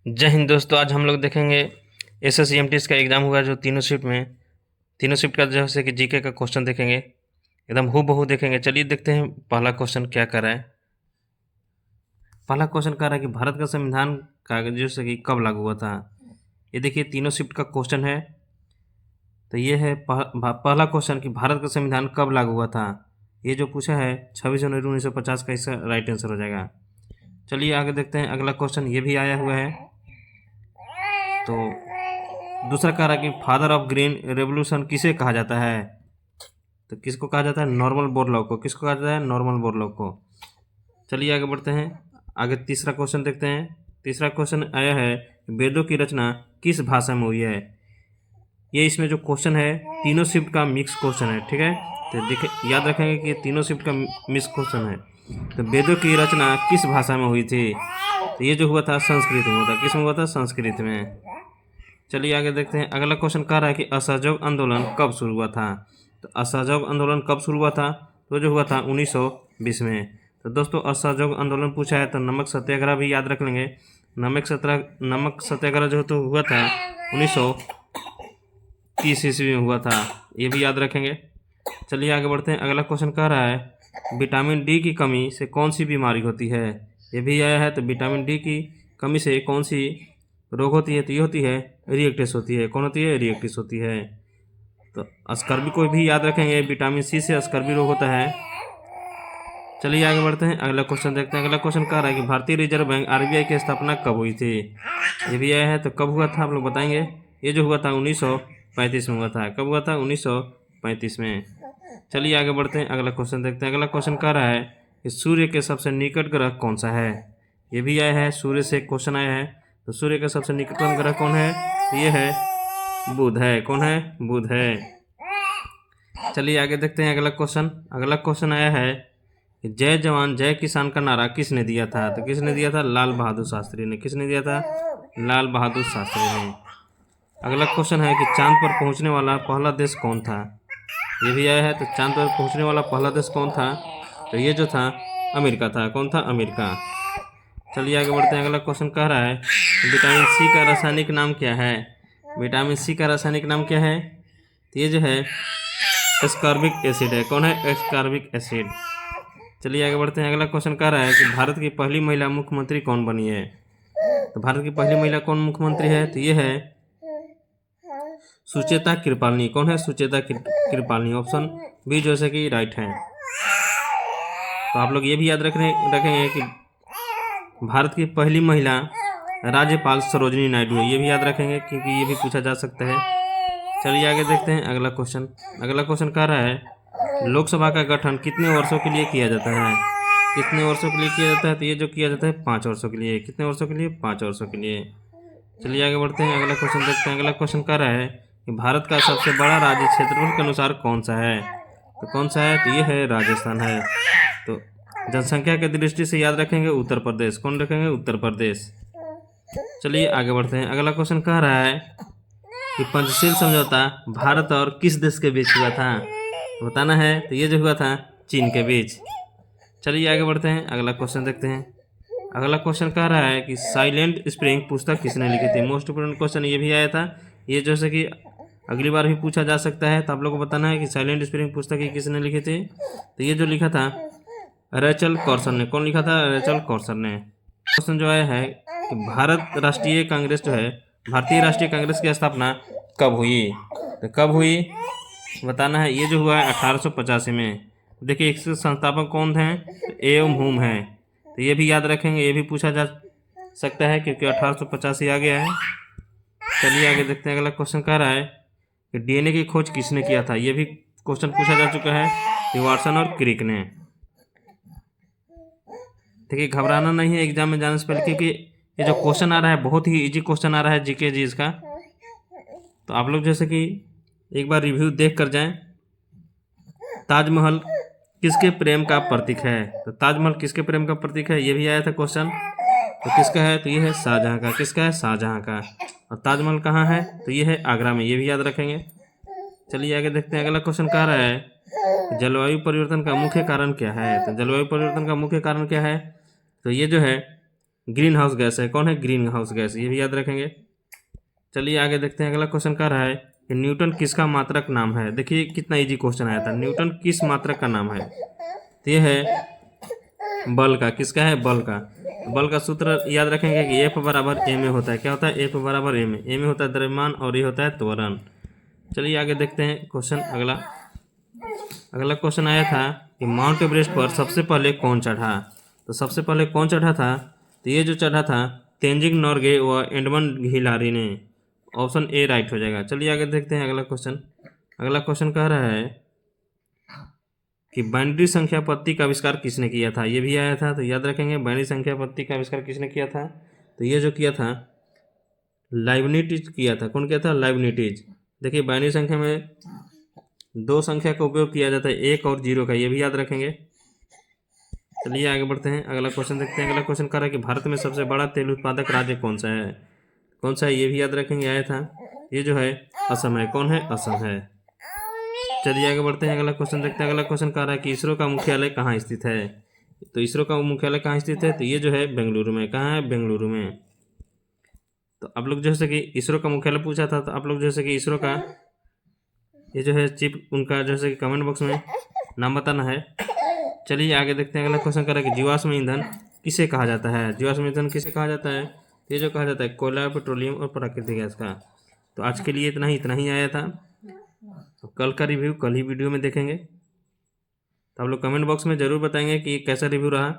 जय हिंद दोस्तों। आज हम लोग देखेंगे एसएससीएमटी का एग्ज़ाम हुआ जो तीनों शिफ्ट का जैसे कि जीके का क्वेश्चन देखेंगे, एकदम हूबहू देखेंगे। चलिए देखते हैं पहला क्वेश्चन क्या कर रहा है। पहला क्वेश्चन कह रहा है कि भारत का संविधान कागजों से कि कब लागू हुआ था। ये देखिए तीनों शिफ्ट का क्वेश्चन है। तो ये है पहला क्वेश्चन कि भारत का संविधान कब लागू हुआ था। ये जो पूछा है 26 जनवरी 1950 का, इसका राइट आंसर हो जाएगा। चलिए आगे देखते हैं अगला क्वेश्चन। ये भी आया हुआ है। तो दूसरा कह रहा है कि फादर ऑफ ग्रीन रेवोल्यूशन किसे कहा जाता है। तो किसको कहा जाता है? नॉर्मन बोरलॉग को। किसको कहा जाता है? नॉर्मन बोरलॉग को। चलिए आगे बढ़ते हैं। आगे तीसरा क्वेश्चन देखते हैं। तीसरा क्वेश्चन आया है वेदों की रचना किस भाषा में हुई है। ये इसमें जो क्वेश्चन है तीनों शिफ्ट का मिक्स क्वेश्चन है, ठीक है। तो देखे याद रखेंगे कि तीनों शिफ्ट का मिक्स क्वेश्चन है। तो वेदों की रचना किस भाषा में हुई थी। तो ये जो हुआ था संस्कृत में हुआ था। किस में हुआ था? संस्कृत में। चलिए आगे देखते हैं। अगला क्वेश्चन कह रहा है कि असहयोग आंदोलन कब शुरू हुआ था। तो असहयोग आंदोलन कब शुरू हुआ था? तो जो हुआ था 1920 में। तो दोस्तों असहयोग आंदोलन पूछा है तो नमक सत्याग्रह भी याद रख लेंगे। नमक सत्याग्रह जो तो हुआ था 1930 ईस्वी में हुआ था, ये भी याद रखेंगे। चलिए आगे बढ़ते हैं। अगला क्वेश्चन कह रहा है विटामिन डी की कमी से कौन सी बीमारी होती है। ये भी आया है। तो विटामिन डी की कमी से कौन सी रोग होती है। तो ये होती है रिएक्टिस होती है। कौन होती है? रिएक्टिस होती है। तो स्कर्वी को भी याद रखेंगे। विटामिन सी से स्कर्वी रोग होता है। चलिए आगे बढ़ते हैं। अगला क्वेश्चन देखते हैं। अगला क्वेश्चन कह रहा है कि भारतीय रिजर्व बैंक आरबीआई की स्थापना कब हुई थी। ये भी आया है। तो कब हुआ था आप लोग बताएंगे। ये जो हुआ था 1935 में हुआ था। कब हुआ था? 1935 में। चलिए आगे बढ़ते हैं। अगला क्वेश्चन देखते हैं। अगला क्वेश्चन कह रहा है कि सूर्य के सबसे निकट ग्रह कौन सा है। ये भी आया है। सूर्य से क्वेश्चन आया है। तो सूर्य का सबसे निकटतम ग्रह कौन है? ये है बुध है। कौन है? बुध है। चलिए आगे देखते हैं अगला क्वेश्चन। अगला क्वेश्चन आया है कि जय जवान जय किसान का नारा किसने दिया था। तो किसने दिया था? लाल बहादुर शास्त्री ने। किसने दिया था? लाल बहादुर शास्त्री ने। अगला क्वेश्चन है कि चांद पर पहुंचने वाला पहला देश कौन था। ये भी आया है। तो चांद पर पहुंचने वाला पहला देश कौन था। तो ये जो था अमेरिका था। कौन था? अमेरिका। चलिए आगे बढ़ते हैं। अगला क्वेश्चन कह रहा है विटामिन सी का रासायनिक नाम क्या है। विटामिन सी का रासायनिक नाम क्या है। तो ये जो है एस्कॉर्बिक एसिड है। कौन है? Ascorbic acid. चलिए आगे बढ़ते हैं। अगला क्वेश्चन कह रहा है कि भारत की पहली महिला मुख्यमंत्री कौन बनी है। तो भारत की पहली महिला कौन मुख्यमंत्री है। तो ये है सुचेता कृपालनी। कौन है? सुचेता कृपालनी। ऑप्शन बी जो है कि राइट है। तो आप लोग ये भी याद रखेंगे कि भारत की पहली महिला राज्यपाल सरोजिनी नायडू है। ये भी याद रखेंगे क्योंकि ये भी पूछा जा सकता है। चलिए आगे देखते हैं अगला क्वेश्चन। अगला क्वेश्चन कह रहा है लोकसभा का गठन कितने वर्षों के लिए किया जाता है। कितने वर्षों के लिए किया जाता है। तो ये जो किया जाता है 5 वर्षों के लिए। कितने वर्षों के लिए? 5 वर्षों के लिए। चलिए आगे बढ़ते हैं। अगला क्वेश्चन देखते हैं। अगला क्वेश्चन कह रहा है कि भारत का सबसे बड़ा राज्य क्षेत्रफल के अनुसार कौन सा है। तो कौन सा है? तो ये है राजस्थान है। तो जनसंख्या की दृष्टि से याद रखेंगे उत्तर प्रदेश। कौन रखेंगे? उत्तर प्रदेश। चलिए आगे बढ़ते हैं। अगला क्वेश्चन कह रहा है कि पंचशील समझौता भारत और किस देश के बीच हुआ था। बताना है। तो ये जो हुआ था चीन के बीच। चलिए आगे बढ़ते हैं। अगला क्वेश्चन देखते हैं। अगला क्वेश्चन कह रहा है कि साइलेंट स्प्रिंग पुस्तक किसने लिखी थी। मोस्ट इंपोर्टेंट क्वेश्चन ये भी आया था। ये जैसे कि अगली बार भी पूछा जा सकता है। तो आप लोग को बताना है कि साइलेंट स्प्रिंग पुस्तक ये किसने लिखी थी। तो ये जो लिखा था रेचल कॉर्सन ने। कौन लिखा था? रेचल कॉर्सन ने। क्वेश्चन जो आया है कि भारतीय राष्ट्रीय कांग्रेस की स्थापना कब हुई। तो कब हुई बताना है। ये जो हुआ है 1885 में। देखिए इसके संस्थापक कौन हैं। तो एम हुम है। तो ये भी याद रखेंगे। ये भी पूछा जा सकता है क्योंकि 1885 आ गया है। चलिए आगे देखते हैं। अगला क्वेश्चन कह रहा है कि डीएनए की खोज किसने किया था। ये भी क्वेश्चन पूछा जा चुका है कि वाटसन और क्रिक ने। देखिए घबराना नहीं है एग्जाम में जाने से पहले क्योंकि ये जो क्वेश्चन आ रहा है बहुत ही इजी क्वेश्चन आ रहा है जीके जी इसका। तो आप लोग जैसे कि एक बार रिव्यू देख कर जाएं। ताजमहल किसके प्रेम का प्रतीक है। तो ताजमहल किसके प्रेम का प्रतीक है। ये भी आया था क्वेश्चन। तो किसका है। तो ये है शाहजहां का। किसका है? शाहजहां का। और ताजमहल कहाँ है। तो ये है आगरा में। ये भी याद रखेंगे। चलिए आगे देखते हैं। अगला क्वेश्चन कह रहा है जलवायु परिवर्तन का मुख्य कारण क्या है। तो जलवायु परिवर्तन का मुख्य कारण क्या है। तो ये जो है ग्रीन हाउस गैस है। कौन है? ग्रीन हाउस गैस, ये भी याद रखेंगे। चलिए आगे देखते हैं। अगला क्वेश्चन क्या रहा है कि न्यूटन किसका मात्रक नाम है। देखिए कितना इजी क्वेश्चन आया था। न्यूटन किस मात्रक का नाम है? तो ये है बल का। किसका है? बल का। बल का सूत्र याद रखेंगे कि F बराबर ए में होता है। क्या होता है? F बराबर ए में। ए में होता है द्रव्यमान और ये होता है त्वरण। चलिए आगे देखते हैं क्वेश्चन। अगला क्वेश्चन आया था कि माउंट एवरेस्ट पर सबसे पहले कौन चढ़ा। तो सबसे पहले कौन चढ़ा था? तो ये जो चढ़ा था तेंजिंग नोर्गे व एडमंड हिलारी ने। ऑप्शन ए राइट हो जाएगा। चलिए आगे देखते हैं अगला क्वेश्चन। अगला क्वेश्चन कह रहा है कि बाइनरी संख्या पत्ती का आविष्कार किसने किया था। ये भी आया था, तो याद रखेंगे बाइनरी संख्या पत्ती का आविष्कार किसने किया था। तो ये जो किया था लाइबनिटीज किया था। कौन किया था? लाइबनिटीज। देखिए बाइनरी संख्या में दो संख्या का उपयोग किया जाता है, 1 और 0 का, ये भी याद रखेंगे। चलिए आगे बढ़ते हैं। अगला क्वेश्चन देखते हैं। अगला क्वेश्चन कह रहा है कि भारत में सबसे बड़ा तेल उत्पादक राज्य कौन सा है। कौन सा है? ये भी याद रखेंगे, आया था। ये जो है असम है। कौन है? असम है। चलिए आगे बढ़ते हैं। अगला क्वेश्चन देखते हैं। अगला क्वेश्चन कह रहा है कि इसरो का मुख्यालय कहाँ स्थित है। तो इसरो का मुख्यालय कहाँ स्थित है? तो ये जो है बेंगलुरु में। कहाँ है? बेंगलुरु में। तो आप लोग जैसे कि इसरो का मुख्यालय पूछा था, तो आप लोग जैसे कि इसरो का ये जो है चीफ उनका जैसे कि कमेंट बॉक्स में नाम बताना है। चलिए आगे देखते हैं। अगला क्वेश्चन कर रहा है कि जीवाश्म ईंधन किसे कहा जाता है। जीवाश्म ईंधन किसे कहा जाता है? ये जो कहा जाता है कोयला, पेट्रोलियम और प्राकृतिक गैस का। तो आज के लिए इतना ही आया था। तो कल का रिव्यू कल ही वीडियो में देखेंगे। तो आप लोग कमेंट बॉक्स में ज़रूर बताएंगे कि कैसा रिव्यू रहा।